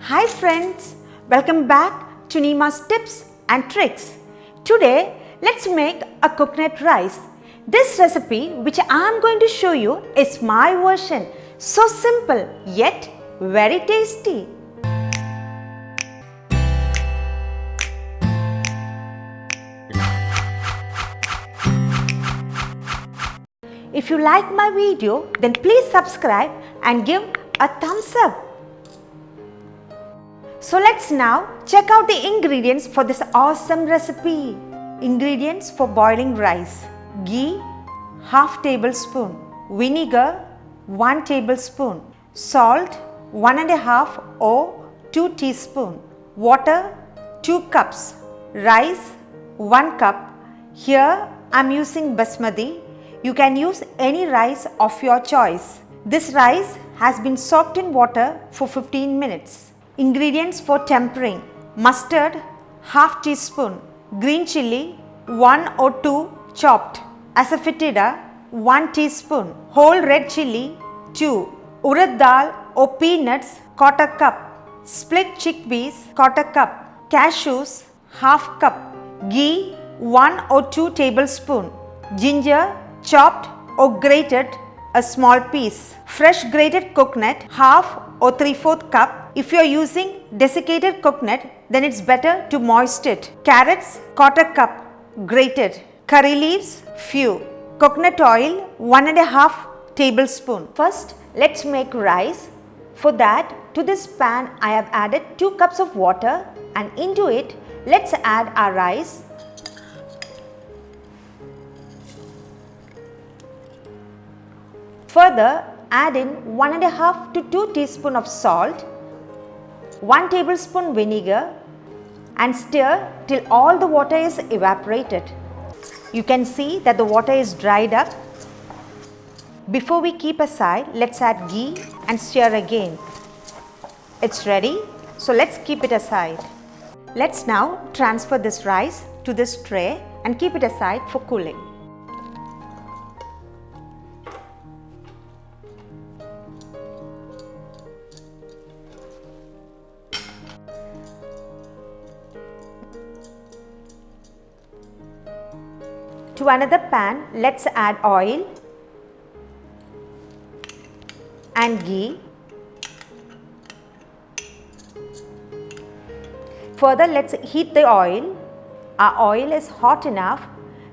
Hi friends, welcome back to Neema's tips and tricks. Today let's make a coconut rice. This recipe which I am going to show you is my version. So simple yet very tasty. If you like my video, then please subscribe and give a thumbs up. So let's now check out the ingredients for this awesome recipe. Ingredients for boiling rice: ghee ½ tablespoon, vinegar 1 tablespoon, salt 1½ or 2 teaspoon, water 2 cups, rice 1 cup. Here I am using basmati. You can use any rice of your choice. This rice has been soaked in water for 15 minutes. Ingredients for tempering: mustard ½ teaspoon, green chilli 1 or 2 chopped, asafoetida 1 teaspoon, whole red chilli 2, urad dal or peanuts ¼ cup, split chickpeas ¼ cup, cashews ½ cup, ghee 1 or 2 tablespoon, ginger chopped or grated a small piece, fresh grated coconut ½ or 3/4 cup. If you are using desiccated coconut, then it's better to moist it. Carrots ¼ cup grated, curry leaves few, coconut oil 1½ tablespoon. First let's make rice. For that, to this pan I have added 2 cups of water, and into it let's add our rice. Further, add in 1½ to 2 teaspoon of salt, 1 tablespoon vinegar, and stir till all the water is evaporated. You can see that the water is dried up. Before we keep aside, let's add ghee and stir again. It's ready, so let's keep it aside. Let's now transfer this rice to this tray and keep it aside for cooling. To another pan, let's add oil and ghee. Further, let's heat the oil. Our oil is hot enough.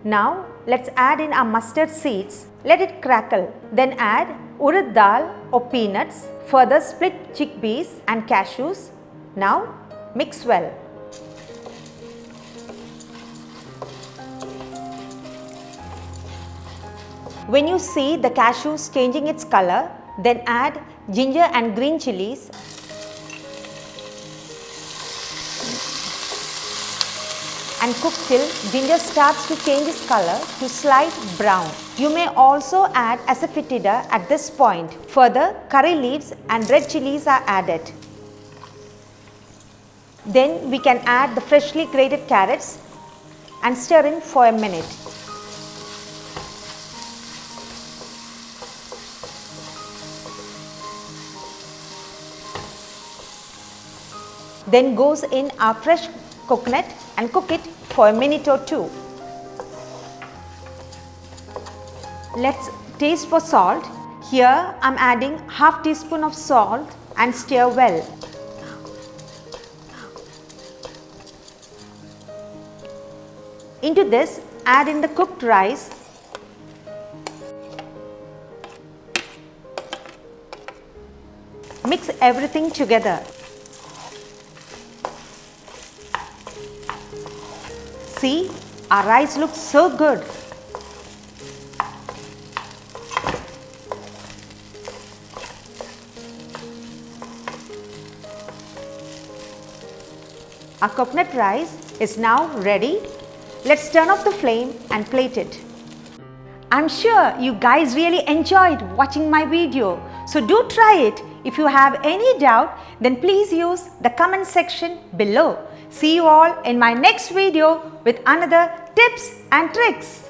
Now, let's add in our mustard seeds. Let it crackle. Then add urad dal or peanuts. Further, split chickpeas and cashews. Now, mix well. When you see the cashews changing its color, then add ginger and green chilies and cook till ginger starts to change its color to slight brown. You may also add asafoetida at this point. Further, curry leaves and red chilies are added. Then we can add the freshly grated carrots and stir in for a minute. Then goes in our fresh coconut and cook it for a minute or two. Let's taste for salt. Here I am adding ½ teaspoon of salt and stir well. Into this, add in the cooked rice. Mix everything together. See, our rice looks so good. Our coconut rice is now ready. Let's turn off the flame and plate it. I'm sure you guys really enjoyed watching my video. So do try it. If you have any doubt, then please use the comment section below. See you all in my next video with another tips and tricks.